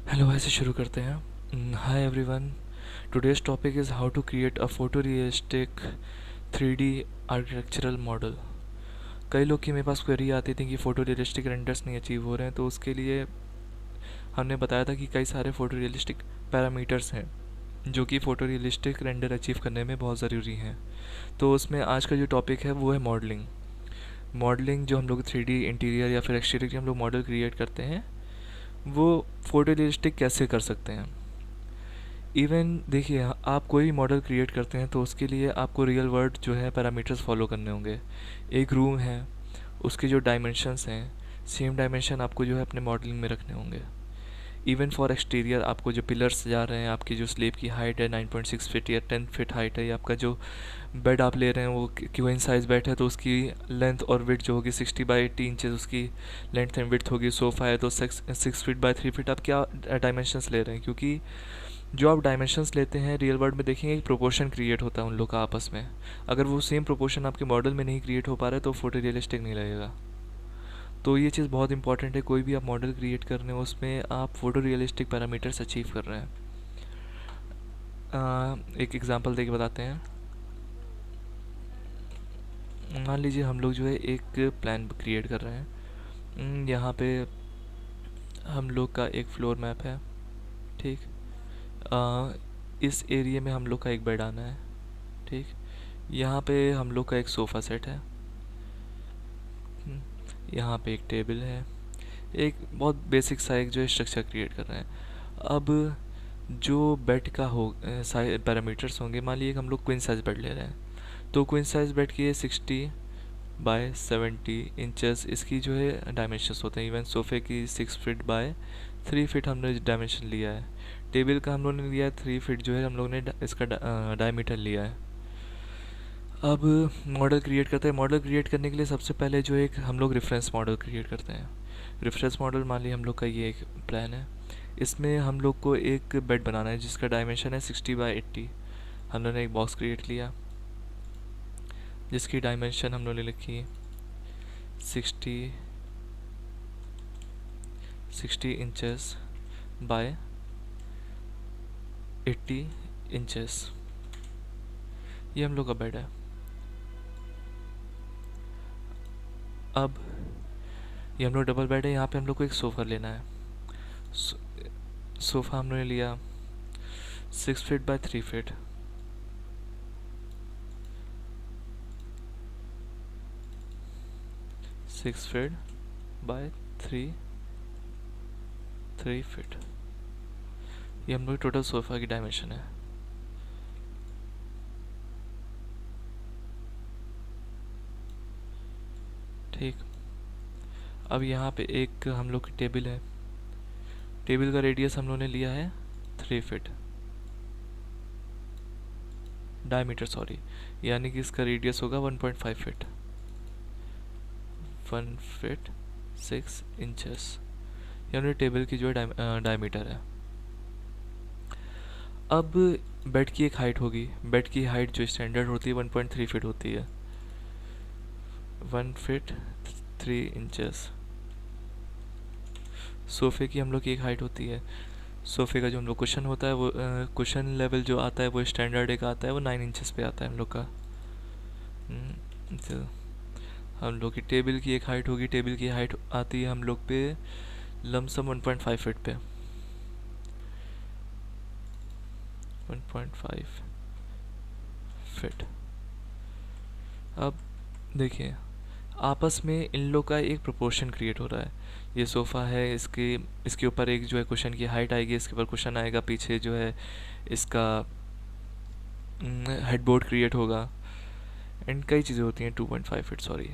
Hello, ऐसे शुरू करते हैं। Hi everyone, today's topic is how to create a photo realistic 3D architectural model. कई लोग की मेरे पास क्वेरी आती थी कि फ़ोटो रियलिस्टिक रेंडर्स नहीं अचीव हो रहे हैं, तो उसके लिए हमने बताया था कि कई सारे फ़ोटो रियलिस्टिक पैरामीटर्स हैं जो कि फ़ोटो रियलिस्टिक रेंडर अचीव करने में बहुत ज़रूरी हैं। तो उसमें आज का जो टॉपिक है वो है मॉडलिंग। मॉडलिंग जो हम लोग 3D इंटीरियर या फिर एक्सटीरियर के हम लोग मॉडल क्रिएट करते हैं, वो फ़ोटो रियलिस्टिक कैसे कर सकते हैं। इवन देखिए, आप कोई मॉडल क्रिएट करते हैं तो उसके लिए आपको रियल वर्ल्ड जो है पैरामीटर्स फॉलो करने होंगे। एक रूम है, उसके जो डायमेंशंस हैं, सेम डायमेंशन आपको जो है अपने मॉडलिंग में रखने होंगे। इवन फॉर एक्सटीरियर, आपको जो पिलर्स जा रहे हैं, आपकी जो स्लेब की हाइट है 9.6 फीट या 10 फीट हाइट है, या आपका जो बेड आप ले रहे हैं वो क्वीन साइज़ बेड है तो उसकी लेंथ और विड्थ जो होगी 60/80 इंचेस उसकी लेंथ एंड विड्थ होगी। सोफ़ा है तो 6 फीट बाय 3 फीट। आप क्या डायमेंशंस ले रहे हैं, क्योंकि जो आप डायमेंशंस लेते हैं रियल वर्ल्ड में देखेंगे एक प्रोपोर्शन क्रिएट होता है उन लोग का आपस में। अगर वो सेम प्रोपोर्शन आपके मॉडल में नहीं क्रिएट हो पा रहा है तो फोटो रियलिस्टिक नहीं लगेगा। तो ये चीज़ बहुत इंपॉर्टेंट है, कोई भी आप मॉडल क्रिएट कर रहे हो उसमें आप फ़ोटो रियलिस्टिक पैरामीटर्स अचीव कर रहे हैं। एक एग्जांपल देके बताते हैं। मान लीजिए हम लोग जो है एक प्लान क्रिएट कर रहे हैं। यहाँ पे हम लोग का एक फ्लोर मैप है, ठीक। इस एरिया में हम लोग का एक बेड आना है, ठीक। यहाँ पे हम लोग का एक सोफ़ा सेट है। यहाँ पे एक टेबल है। एक बहुत बेसिक सा एक जो है स्ट्रक्चर क्रिएट कर रहे हैं। अब जो बेड का हो पैरामीटर्स होंगे, मान लीजिए हम लोग क्वीन साइज़ बेड ले रहे हैं, तो क्वीन साइज़ बेड की 60/70 इंचेस इसकी जो है डायमेंशंस होते हैं। इवन सोफ़े की 6 फीट बाय 3 फीट हमने डायमेंशन लिया है। टेबल का हम लोगों ने लिया है 3 फीट, जो है हम लोग ने इसका डायमीटर लिया है। अब मॉडल क्रिएट करते हैं। मॉडल क्रिएट करने के लिए सबसे पहले जो एक हम लोग रेफरेंस मॉडल क्रिएट करते हैं। रेफरेंस मॉडल मान लीजिए हम लोग का ये एक प्लान है। इसमें हम लोग को एक बेड बनाना है जिसका डायमेंशन है 60/80। हम लोगों ने एक बॉक्स क्रिएट किया जिसकी डायमेंशन हम लोगों ने लिखी 60 इंचेस बाय 80 इंचेस। ये हम लोग का बेड है। अब ये हम लोग डबल बेड है, यहाँ पे हम लोग को एक सोफ़ा लेना है। सोफ़ा हमने लिया 6 feet by 3 feet. 6 feet by 3 feet. ये हम लोग टोटल सोफ़ा की डायमेंशन है, ठीक। अब यहाँ पे एक हम लोग की टेबल है। टेबल का रेडियस हम लोग ने लिया है 3 फीट डायमीटर, सॉरी, यानी कि इसका रेडियस होगा 1.5 फीट। 1 फीट 6 इंचेस यानी टेबल की जो है डायमीटर है। अब बेड की एक हाइट होगी। बेड की हाइट जो स्टैंडर्ड होती है 1.3 फीट होती है। 1 फीट 3 इंचेस। सोफ़े की हम लोग की एक हाइट होती है। सोफ़े का जो हम लोग कुशन होता है वो कुशन लेवल जो आता है वो स्टैंडर्ड एक आता है, वो 9 इंचेस पे आता है हम लोग का। तो हम लोग की टेबल की एक हाइट होगी। टेबल की हाइट आती है हम लोग पे लमसम 1.5 फीट पे। 1.5 फीट। अब देखिए, आपस में इन लोग का एक प्रोपोर्शन क्रिएट हो रहा है। ये सोफ़ा है, इसके ऊपर एक जो है कुशन की हाइट आएगी, इसके ऊपर कुशन आएगा, पीछे जो है इसका हेडबोर्ड क्रिएट होगा, एंड कई चीज़ें होती हैं। 2.5 फीट, सॉरी,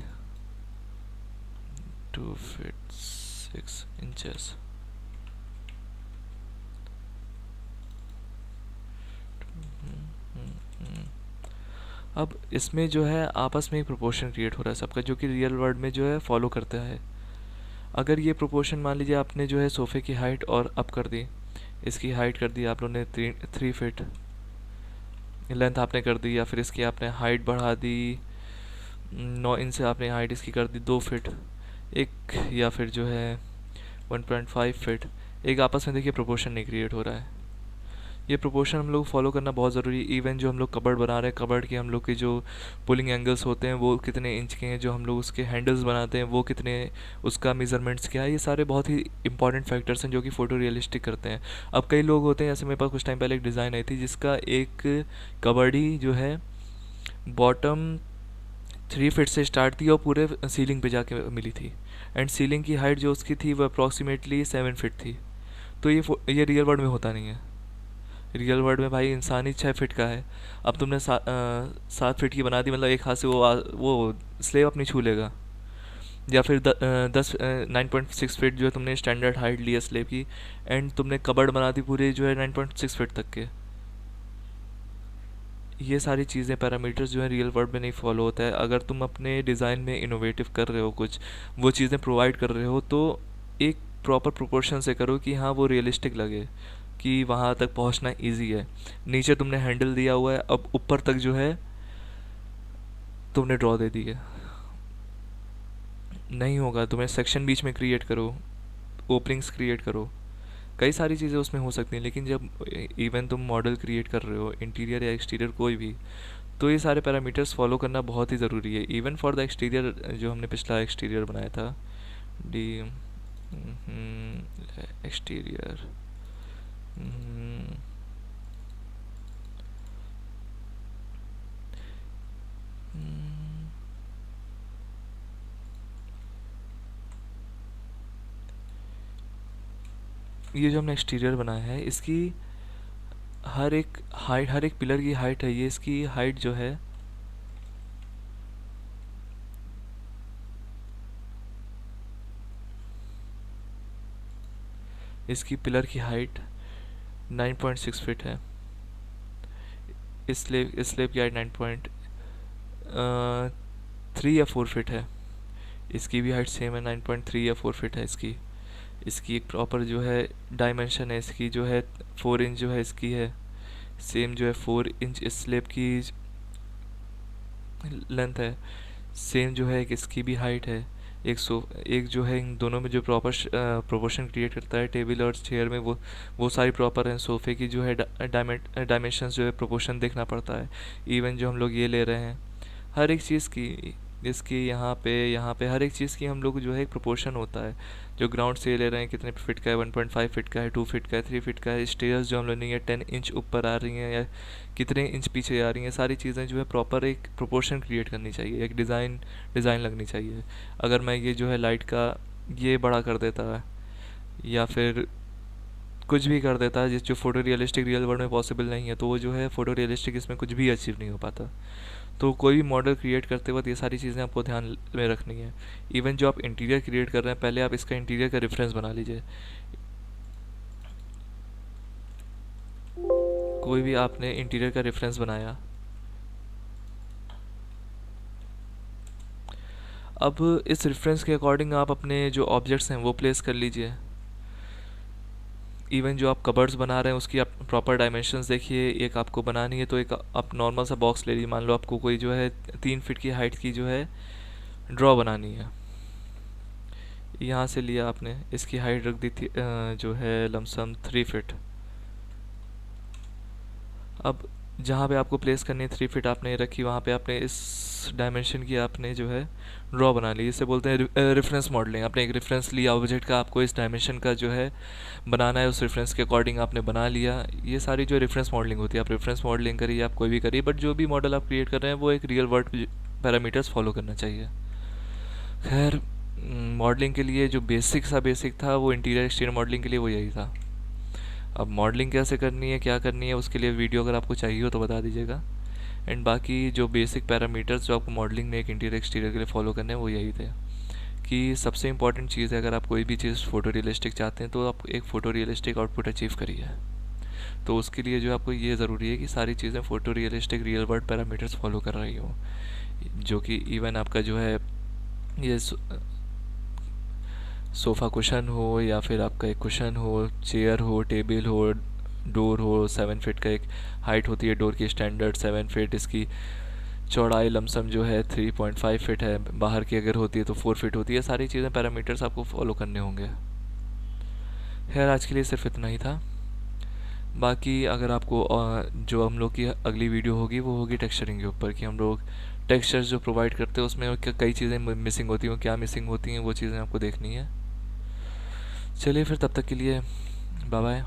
2 फीट 6 इंचेस। अब इसमें जो है आपस में एक प्रोपोर्शन क्रिएट हो रहा है सबका, जो कि रियल वर्ल्ड में जो है फॉलो करता है। अगर ये प्रोपोर्शन मान लीजिए आपने जो है सोफ़े की हाइट और अप कर दी, इसकी हाइट कर दी आप लोगों ने 3 फीट, लेंथ आपने कर दी, या फिर इसकी आपने हाइट बढ़ा दी 9 इंच से, आपने हाइट इसकी कर दी 2 फीट एक, या फिर जो है 1.5 फीट। एक आपस में देखिए प्रोपोर्शन नहीं क्रिएट हो रहा है। ये प्रोपोर्शन हम लोग फॉलो करना बहुत ज़रूरी है। इवन जो हम लोग कबर्ड बना रहे हैं, कबर्ड के हम लोग के जो पुलिंग एंगल्स होते हैं वो कितने इंच के हैं, जो हम लोग उसके हैंडल्स बनाते हैं वो कितने, उसका मेजरमेंट्स क्या है, ये सारे बहुत ही इंपॉर्टेंट फैक्टर्स हैं जो कि फ़ोटो रियलिस्टिक करते हैं। अब कई लोग होते हैं, जैसे मेरे पास कुछ टाइम पहले एक डिज़ाइन आई थी जिसका एक कबर्ड ही जो है बॉटम 3 फीट से स्टार्ट थी और पूरे सीलिंग पे जाके मिली थी, एंड सीलिंग की हाइट जो उसकी थी वो अप्रॉक्सीमेटली 7 फीट थी। तो ये रियल वर्ल्ड में होता नहीं है। रियल वर्ल्ड में भाई इंसान ही 6 फीट का है। अब तुमने 7 फीट की बना दी, मतलब एक हाथ से वो स्लेब अपनी छू लेगा। या फिर 9.6 फीट जो है तुमने स्टैंडर्ड हाइट ली है स्लेब की, एंड तुमने कबर्ड बना दी पूरी जो है 9.6 फीट तक के। ये सारी चीज़ें पैरामीटर्स जो है रियल वर्ल्ड में नहीं फॉलो होता है। अगर तुम अपने डिज़ाइन में इनोवेटिव कर रहे हो, कुछ वो चीज़ें प्रोवाइड कर रहे हो, तो एक प्रॉपर प्रोपोर्शन से करो कि हाँ वो रियलिस्टिक लगे, कि वहाँ तक पहुँचना इजी है। नीचे तुमने हैंडल दिया हुआ है, अब ऊपर तक जो है तुमने ड्रॉ दे दी है। नहीं होगा, तुम्हें सेक्शन बीच में क्रिएट करो, ओपनिंग्स क्रिएट करो, कई सारी चीज़ें उसमें हो सकती हैं। लेकिन जब इवन तुम मॉडल क्रिएट कर रहे हो, इंटीरियर या एक्सटीरियर कोई भी, तो ये सारे पैरामीटर्स फॉलो करना बहुत ही ज़रूरी है। इवन फॉर द एक्सटीरियर, जो हमने पिछला एक्सटीरियर बनाया था, डी एक्सटीरियर, ये जो हमने एक्सटीरियर बनाया है, इसकी हर एक पिलर की हाइट है, ये इसकी हाइट जो है इसकी पिलर की हाइट 9.6 फीट है। इस स्लेब की हाइट 9.3 या 4 फीट है। इसकी भी हाइट सेम है, 9.3 या 4 फीट है इसकी। इसकी एक प्रॉपर जो है डायमेंशन है, इसकी जो है 4 इंच जो है इसकी है, सेम जो है 4 इंच इस स्लेब की लेंथ है, सेम जो है एक इसकी भी हाइट है। एक जो है इन दोनों में जो प्रॉपर प्रोपोर्शन क्रिएट करता है टेबल और चेयर में, वो सारी प्रॉपर हैं। सोफ़े की जो है डायमेंशंस जो है प्रोपोर्शन देखना पड़ता है। इवन जो हम लोग ये ले रहे हैं, हर एक चीज़ की, इसकी यहाँ पे हर एक चीज़ की हम लोग जो है एक प्रोपोर्शन होता है। जो ग्राउंड से ले रहे हैं कितने फीट का है, 1.5 फीट का है, 2 फीट का है, 3 फीट का है। स्टेयर्स जो हम लोग नहीं है 10 इंच ऊपर आ रही हैं या कितने इंच पीछे आ रही हैं, सारी चीज़ें जो है प्रॉपर एक प्रोपोर्शन क्रिएट करनी चाहिए, एक डिज़ाइन लगनी चाहिए। अगर मैं ये जो है लाइट का ये बड़ा कर देता है या फिर कुछ भी कर देता है जिस जो फ़ोटो रियलिस्टिक रियल वर्ल्ड में पॉसिबल नहीं है, तो वो जो है फ़ोटो रियलिस्टिक इसमें कुछ भी अचीव नहीं हो पाता। तो कोई भी मॉडल क्रिएट करते वक्त ये सारी चीज़ें आपको ध्यान में रखनी है। इवन जो आप इंटीरियर क्रिएट कर रहे हैं, पहले आप इसका इंटीरियर का रेफरेंस बना लीजिए। कोई भी आपने इंटीरियर का रेफरेंस बनाया, अब इस रेफरेंस के अकॉर्डिंग आप अपने जो ऑब्जेक्ट्स हैं वो प्लेस कर लीजिए। इवन जो आप कबर्ड्स बना रहे हैं उसकी आप प्रॉपर डायमेंशंस देखिए। एक आपको बनानी है तो एक आप नॉर्मल सा बॉक्स ले लीजिए। मान लो आपको कोई जो है 3 फीट की हाइट की जो है ड्रॉ बनानी है, यहाँ से लिया आपने, इसकी हाइट रख दी थी जो है लमसम 3 फीट। अब जहाँ पे आपको प्लेस करनी है 3 फीट आपने रखी, वहाँ पे आपने इस डायमेंशन की आपने जो है ड्रॉ बना ली। इसे बोलते हैं रेफरेंस मॉडलिंग। आपने एक रेफरेंस लिया ऑब्जेक्ट का, आपको इस डायमेंशन का जो है बनाना है, उस रेफरेंस के अकॉर्डिंग आपने बना लिया। ये सारी जो रेफरेंस मॉडलिंग होती है, आप रेफरेंस मॉडलिंग करिए, आप कोई भी करिए, बट जो भी मॉडल आप क्रिएट कर रहे हैं वो एक रियल वर्ल्ड पैरामीटर्स फॉलो करना चाहिए। खैर, मॉडलिंग के लिए जो बेसिक था वो इंटीरियर एक्सटीरियर मॉडलिंग के लिए वो यही था। अब मॉडलिंग कैसे करनी है, क्या करनी है, उसके लिए वीडियो अगर आपको चाहिए हो तो बता दीजिएगा। एंड बाकी जो बेसिक पैरामीटर्स जो आपको मॉडलिंग में एक इंटीरियर एक्सटीरियर के लिए फॉलो करने हैं वो यही थे। कि सबसे इंपॉर्टेंट चीज़ है, अगर आप कोई भी चीज़ फ़ोटो रियलिस्टिक चाहते हैं तो आप एक फ़ोटो रियलिस्टिक आउटपुट अचीव करिए। तो उसके लिए जो आपको ये ज़रूरी है कि सारी चीज़ें photo realistic real world parameters follow कर रही हो। जो कि इवन आपका जो है ये सोफ़ा कुशन हो या फिर आपका एक कुशन हो, चेयर हो, टेबल हो, डोर हो। 7 फीट का एक हाइट होती है डोर की स्टैंडर्ड 7 फीट। इसकी चौड़ाई लमसम जो है 3.5 फीट है। बाहर की अगर होती है तो 4 फीट होती है। सारी चीज़ें पैरामीटर्स आपको फॉलो करने होंगे। खैर आज के लिए सिर्फ इतना ही था। बाकी अगर आपको जो हम लोग की अगली वीडियो होगी वो होगी टेक्सचरिंग के ऊपर, कि हम लोग टेक्सचर्स जो प्रोवाइड करते हैं उसमें कई चीज़ें मिसिंग होती हैं, क्या मिसिंग होती हैं वो चीज़ें आपको देखनी है। चलिए फिर तब तक के लिए बाय बाय।